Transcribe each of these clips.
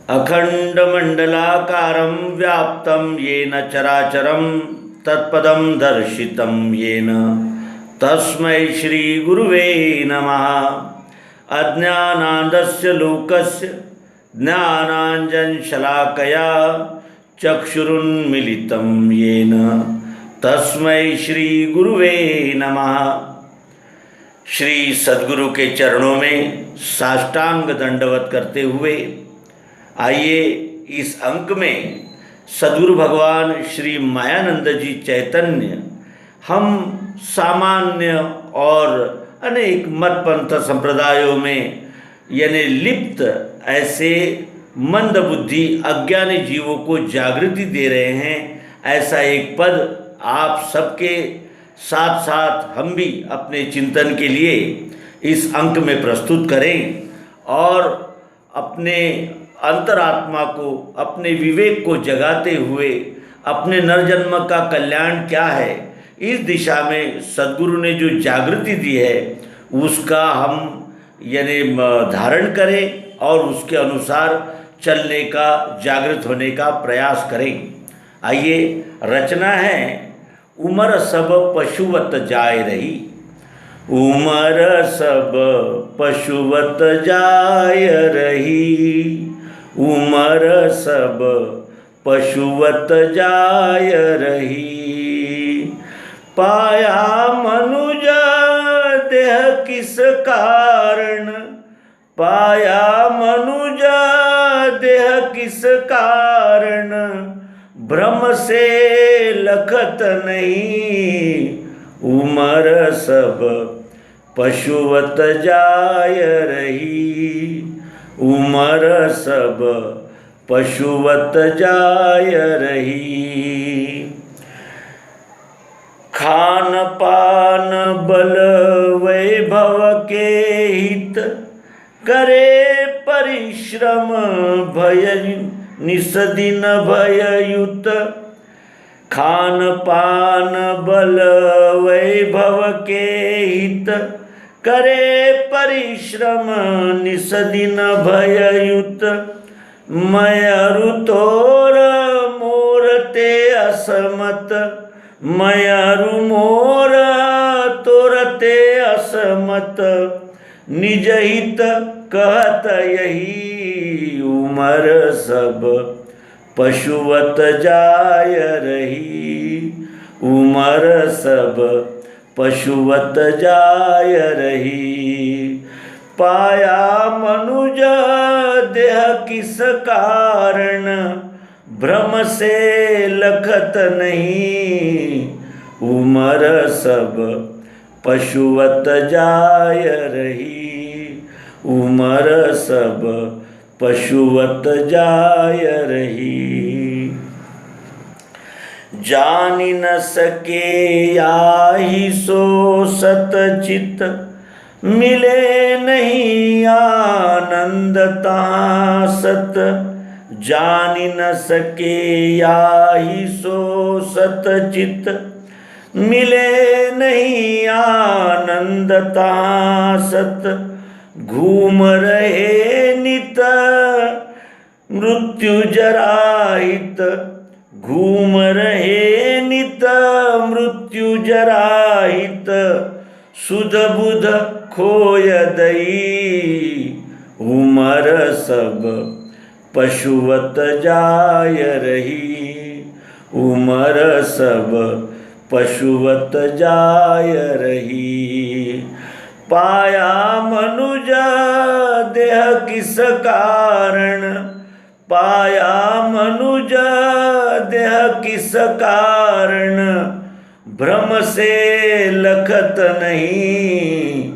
अखंडमंडलाकारं व्याप्तं येन चराचरं तत्पदं दर्शितं येन तस्मै श्री गुरुवे नमः। अज्ञानान्दस्य लोकस्य ज्ञानाञ्जनशलाकया चक्षुरुन्मिलितं येन तस्मै श्री गुरुवे नमः। श्री सद्गुरु के चरणों में साष्टांग दंडवत करते हुए आइए इस अंक में सद्गुरु भगवान श्री मायानंद जी चैतन्य हम सामान्य और अनेक मत पंथ संप्रदायों में यानी लिप्त ऐसे मंद बुद्धि अज्ञानी जीवों को जागृति दे रहे हैं। ऐसा एक पद आप सबके साथ साथ हम भी अपने चिंतन के लिए इस अंक में प्रस्तुत करें और अपने अंतरात्मा को, अपने विवेक को जगाते हुए अपने नरजन्म का कल्याण क्या है इस दिशा में सद्गुरु ने जो जागृति दी है उसका हम यानी धारण करें और उसके अनुसार चलने का, जागृत होने का प्रयास करें। आइए, रचना है उमर सब पशुवत जाय रही। उमर सब पशुवत जाय रही, उमर सब पशुवत जाय रही। पाया मनुज देह किस कारण, पाया मनुज देह किस कारण। भ्रम से लखत नहीं, उमर सब पशुवत जाय रही। उमर सब पशुवत जाय रही। खान पान बल वैभव के हित, करे परिश्रम भय निसदिन भययुत। खान पान बल वैभव के हित, करे परिश्रम निसदिन भययुत। मयरु तोर मोरते असमत, मयरु मोर तोरते असमत। निज हित कहत यही, उमर सब पशुवत जाय रही। उमर सब पशुवत जाय रही। पाया मनुज देह किस कारण, भ्रम से लखत नहीं। उमर सब पशुवत जाय रही। उमर सब पशुवत जाय रही। जानि न सके याहि सो सतचित, मिले नहीं आनंद ता सत। जानि न सके याहि सो सतचित, मिले नहीं आनंद ता सत। घूम रहे नित मृत्यु जराहित, घूम रहे नित मृत्यु जराहित। सुध बुध खोय दई, उमर सब पशुवत जाय रही। उमर सब पशुवत जाय रही। पाया मनुज देह किस कारण, पाया मनुज देह किस कारण। भ्रम से लखत नहीं,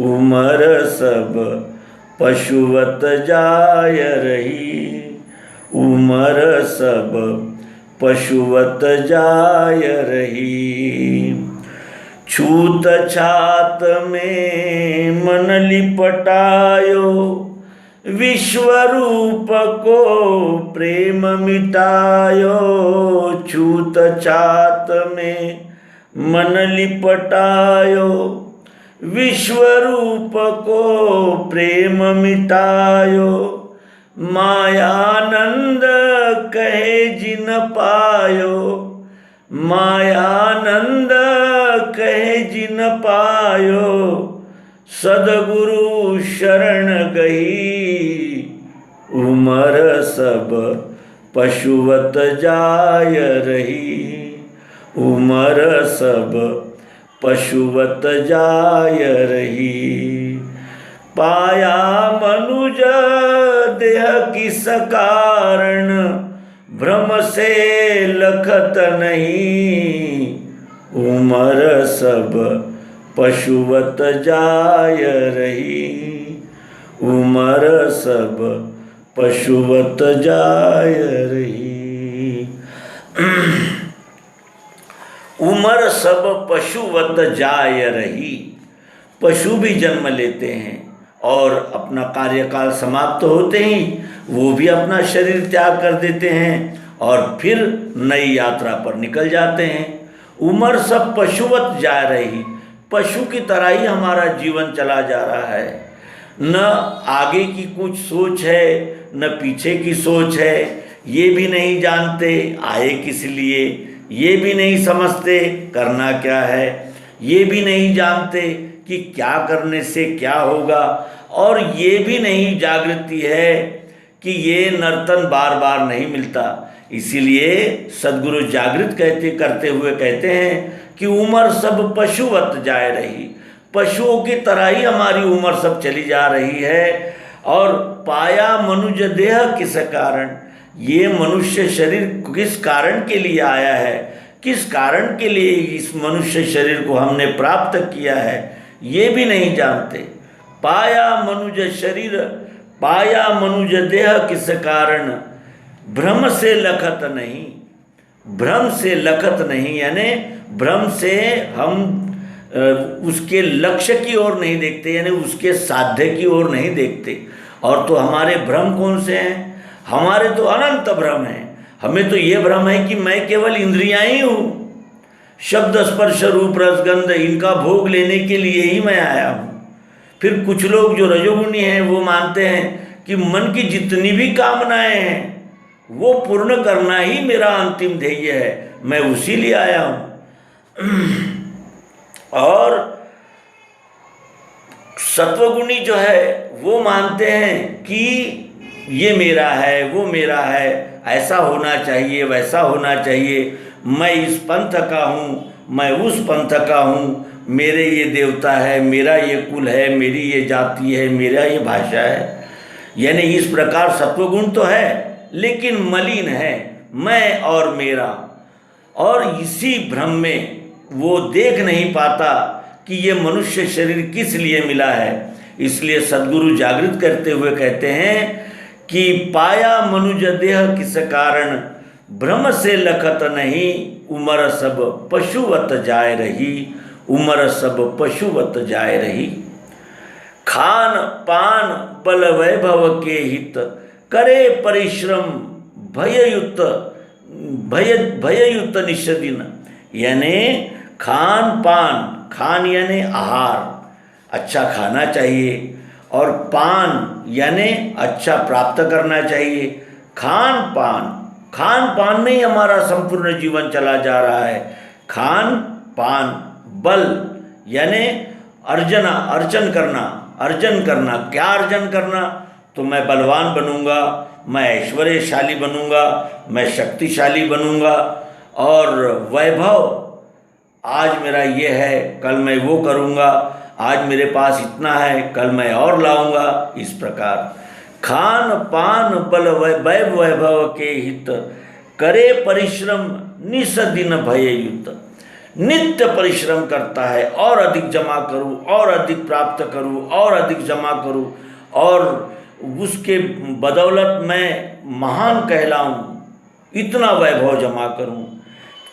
उमर सब पशुवत जाय रही। उमर सब पशुवत जाय रही। छूत छात में मन लिपटायो, विश्वरूप को प्रेम मिटायो। छूत छात में मन लिपटायो, विश्वरूप को प्रेम मिटायो। मायानंद कहे जिन पायो, मायानंद कहे जिन पायो, सदगुरु शरण गई, उमर सब पशुवत जाय रही, उमर सब पशुवत जाय रही। पाया मनुज देह किस कारण, भ्रम से लखत नहीं, उमर सब पशुवत जाय रही, उमर सब पशुवत जाय रही। उमर सब पशुवत जाय रही। पशु भी जन्म लेते हैं और अपना कार्यकाल समाप्त होते ही वो भी अपना शरीर त्याग कर देते हैं और फिर नई यात्रा पर निकल जाते हैं। उम्र सब पशुवत जा रही, पशु की तरह ही हमारा जीवन चला जा रहा है। न आगे की कुछ सोच है, न पीछे की सोच है, ये भी नहीं जानते आए किस लिए, ये भी नहीं समझते करना क्या है, ये भी नहीं जानते कि क्या करने से क्या होगा, और ये भी नहीं जागृति है कि ये नर्तन बार बार नहीं मिलता। इसीलिए सद्गुरु जागृत करते हुए कहते हैं कि उम्र सब पशुवत जाए रही, पशुओं की तरह ही हमारी उम्र सब चली जा रही है। और पाया मनुज देह किस कारण, ये मनुष्य शरीर किस कारण के लिए आया है, किस कारण के लिए इस मनुष्य शरीर को हमने प्राप्त किया है, ये भी नहीं जानते। पाया मनुज शरीर, पाया मनुज देह किस कारण, भ्रम से लखत नहीं, भ्रम से लखत नहीं, यानी भ्रम से हम उसके लक्ष्य की ओर नहीं देखते, यानी उसके साध्य की ओर नहीं देखते। और तो हमारे भ्रम कौन से हैं? हमारे तो अनंत भ्रम हैं। हमें तो ये भ्रम है कि मैं केवल इंद्रियां ही हूँ, शब्द स्पर्श रूप रसगंध इनका भोग लेने के लिए ही मैं आया हूँ। फिर कुछ लोग जो रजोगुणी हैं वो मानते हैं कि मन की जितनी भी कामनाएं हैं वो पूर्ण करना ही मेरा अंतिम ध्येय है, मैं उसी लिए आया हूँ। और सत्वगुणी जो है वो मानते हैं कि ये मेरा है, वो मेरा है, ऐसा होना चाहिए, वैसा होना चाहिए, मैं इस पंथ का हूँ, मैं उस पंथ का हूँ, मेरे ये देवता है, मेरा ये कुल है, मेरी ये जाति है, मेरा ये भाषा है। यानी इस प्रकार सत्वगुण तो है लेकिन मलिन है, मैं और मेरा। और इसी भ्रम में वो देख नहीं पाता कि ये मनुष्य शरीर किस लिए मिला है। इसलिए सद्गुरु जागृत करते हुए कहते हैं कि पाया मनुज देह किस कारण, भ्रम से लखत नहीं, उमर सब पशुवत जाय रही, उमर सब पशुवत जाय रही। खान पान बल वैभव के हित, करे परिश्रम भययुक्त, भययुक्त निष्दिन। यानी खान पान, खान यानी आहार, अच्छा खाना चाहिए, और पान यानी अच्छा प्राप्त करना चाहिए। खान पान, खान पान में ही हमारा संपूर्ण जीवन चला जा रहा है। खान पान, बल यानी अर्जना, अर्जन करना, अर्जन करना, क्या अर्जन करना, तो मैं बलवान बनूंगा, मैं ऐश्वर्यशाली बनूंगा, मैं शक्तिशाली बनूंगा। और वैभव, आज मेरा ये है, कल मैं वो करूँगा, आज मेरे पास इतना है, कल मैं और लाऊंगा। इस प्रकार खान पान बल वैभव के हित, करे परिश्रम निस दिन भययुक्त। नित्य परिश्रम करता है, और अधिक जमा करूँ, और अधिक प्राप्त करूँ, और अधिक जमा करूँ, और उसके बदौलत मैं महान कहलाऊँ, इतना वैभव जमा करूँ।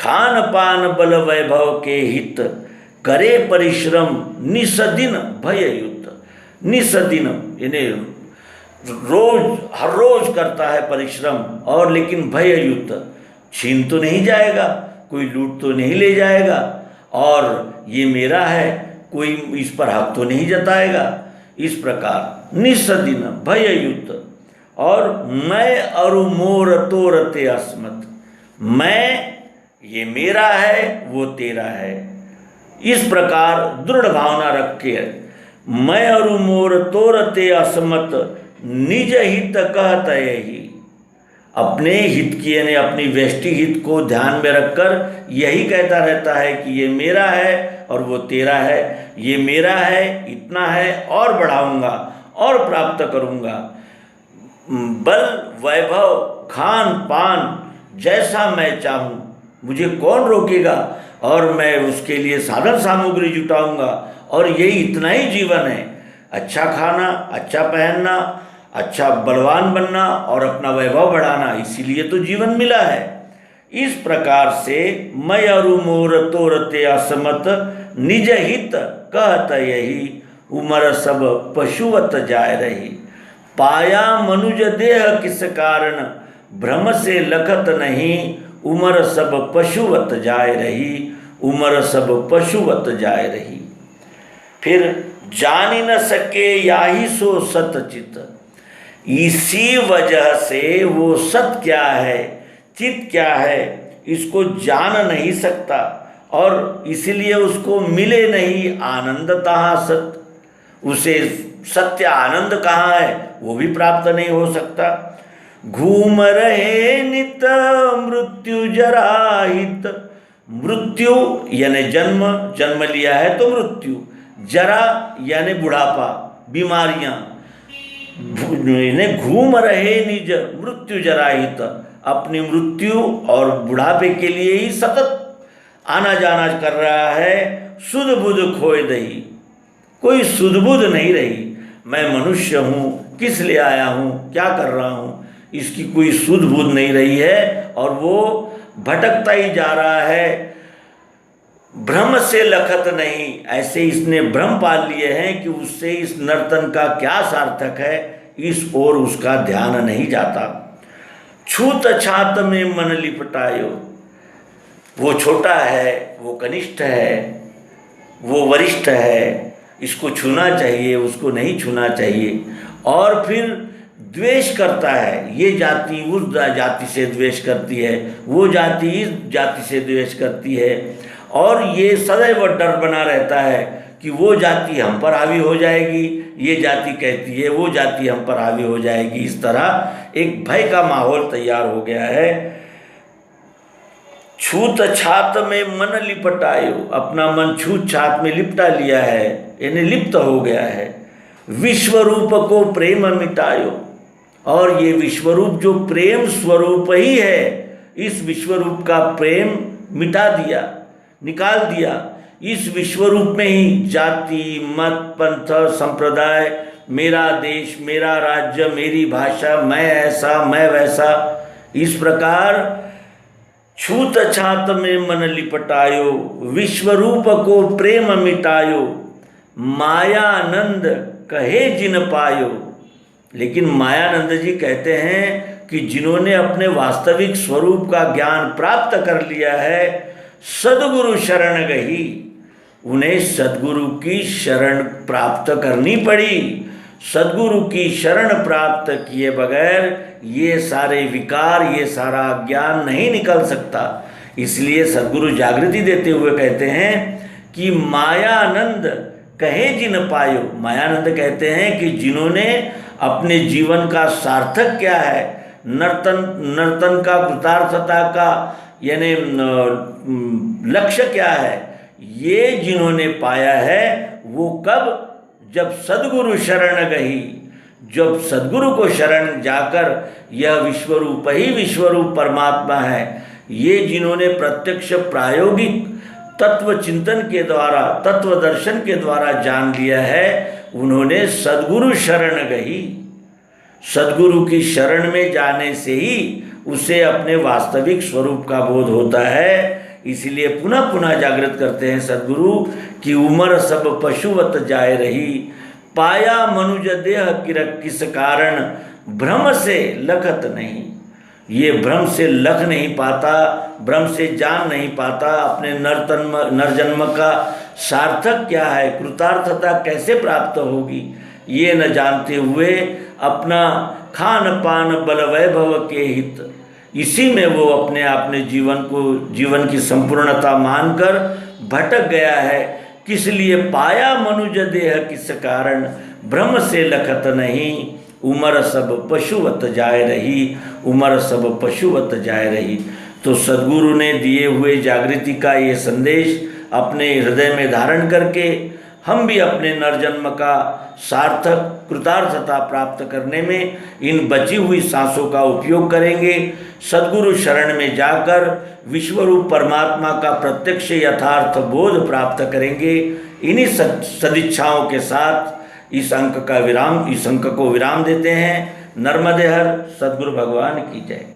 खान पान बल वैभव के हित, करे परिश्रम निसदिन भययुक्त। निसदिन यानी रोज, हर रोज करता है परिश्रम, और लेकिन भययुक्त, छीन तो नहीं जाएगा, कोई लूट तो नहीं ले जाएगा, और ये मेरा है, कोई इस पर हक तो नहीं जताएगा। इस प्रकार निसदिन भययुक्त, और मैं अरु मोर तोरते अस्मत्, मैं ये मेरा है वो तेरा है, इस प्रकार दृढ़ भावना रख के मैं अरु मोर तोरते अस्मत् निज हित कहत यही, अपने हित की यानी अपनी व्यष्टि हित को ध्यान में रखकर यही कहता रहता है कि ये मेरा है और वो तेरा है, ये मेरा है इतना है और बढ़ाऊंगा और प्राप्त करूंगा, बल वैभव खान पान जैसा मैं चाहूँ मुझे कौन रोकेगा, और मैं उसके लिए साधन सामग्री जुटाऊंगा, और यही इतना ही जीवन है, अच्छा खाना, अच्छा पहनना, अच्छा बलवान बनना और अपना वैभव बढ़ाना, इसीलिए तो जीवन मिला है। इस प्रकार से मैं अरु मोर तोरते असमत निज हित कहत यही, उमर सब पशुवत जाय रही, पाया मनुज देह किस कारण भ्रम से लखत नहीं, उमर सब पशुवत जाय रही, उमर सब पशुवत जाय रही। फिर जान न सके याही सो सतचित, इसी वजह से वो सत क्या है चित क्या है इसको जान नहीं सकता, और इसलिए उसको मिले नहीं आनंद तहाँ सत, उसे सत्य आनंद कहाँ है वो भी प्राप्त नहीं हो सकता। घूम रहे नित मृत्यु जराहित, मृत्यु यानी जन्म, जन्म लिया है तो मृत्यु, जरा यानी बुढ़ापा, बीमारियां, घूम रहे निज मृत्यु जराहित, अपनी मृत्यु और बुढ़ापे के लिए ही सतत आना जाना कर रहा है, सुध बुध खोए दही, कोई सुध बुध नहीं रही, मैं मनुष्य हूँ, किस लिए आया हूँ, क्या कर रहा हूँ, इसकी कोई सुध बुध नहीं रही है, और वो भटकता ही जा रहा है, भ्रम से लखत नहीं, ऐसे इसने भ्रम पाल लिए हैं कि उससे इस नर्तन का क्या सार्थक है, इस ओर उसका ध्यान नहीं जाता। छूत छात में मन लिपटायो, वो छोटा है, वो कनिष्ठ है, वो वरिष्ठ है, इसको छूना चाहिए, उसको नहीं छूना चाहिए, और फिर द्वेष करता है, ये जाति उस जाति से द्वेष करती है, वो जाति इस जाति से द्वेष करती है, और ये सदैव डर बना रहता है कि वो जाति हम पर हावी हो जाएगी, ये जाति कहती है वो जाति हम पर हावी हो जाएगी, इस तरह एक भय का माहौल तैयार हो गया है। छूत छात में मन लिपटायो, अपना मन छूत छात में लिपटा लिया है, यानी लिप्त हो गया है। विश्वरूप को प्रेम मिटायो, और ये विश्वरूप जो प्रेम स्वरूप ही है, इस विश्वरूप का प्रेम मिटा दिया, निकाल दिया। इस विश्वरूप में ही जाति मत पंथ संप्रदाय, मेरा देश मेरा राज्य मेरी भाषा, मैं ऐसा मैं वैसा, इस प्रकार छूत छात में मन लिपटायो, विश्वरूप को प्रेम मिटायो, मायानंद कहे जिन पायो। लेकिन मायानंद जी कहते हैं कि जिन्होंने अपने वास्तविक स्वरूप का ज्ञान प्राप्त कर लिया है, सद्गुरु शरण गही, उन्हें सद्गुरु की शरण प्राप्त करनी पड़ी। सद्गुरु की शरण प्राप्त किए बगैर ये सारे विकार, ये सारा ज्ञान नहीं निकल सकता। इसलिए सद्गुरु जागृति देते हुए कहते हैं कि मायानंद कहे जिन पायो। मायानंद कहते हैं कि जिन्होंने अपने जीवन का सार्थक क्या है, नर्तन का कृतार्थता का यानी लक्ष्य क्या है, ये जिन्होंने पाया है, वो कब, जब सद्गुरु शरण गही, जब सद्गुरु को शरण जाकर यह विश्वरूप ही विश्वरूप परमात्मा है, ये जिन्होंने प्रत्यक्ष प्रायोगिक तत्व चिंतन के द्वारा, तत्व दर्शन के द्वारा जान लिया है, उन्होंने सद्गुरु शरण गही। सद्गुरु की शरण में जाने से ही उसे अपने वास्तविक स्वरूप का बोध होता है। इसलिए पुनः पुनः जागृत करते हैं सद्गुरु कि उमर सब पशुवत जाए रही, पाया मनुज देह किस कारण भ्रम से लखत नहीं। ये भ्रम से लख नहीं पाता, भ्रम से जान नहीं पाता अपने नरजन्म का सार्थक क्या है, कृतार्थता कैसे प्राप्त होगी, ये न जानते हुए अपना खान पान बल वैभव के हित, इसी में वो अपने जीवन की संपूर्णता मानकर भटक गया है। किस लिए पाया मनुज देह किस कारण, भ्रम से लखत नहीं, उमर सब पशुवत जाय रही, उमर सब पशुवत जाय रही। तो सद्गुरु ने दिए हुए जागृति का ये संदेश अपने हृदय में धारण करके हम भी अपने नरजन्म का सार्थक कृतार्थता प्राप्त करने में इन बची हुई सांसों का उपयोग करेंगे। सद्गुरु शरण में जाकर विश्वरूप परमात्मा का प्रत्यक्ष यथार्थ बोध प्राप्त करेंगे। इन्हीं सदिच्छाओं के साथ इस अंक को विराम देते हैं। नर्मदे हर। सद्गुरु भगवान की जय।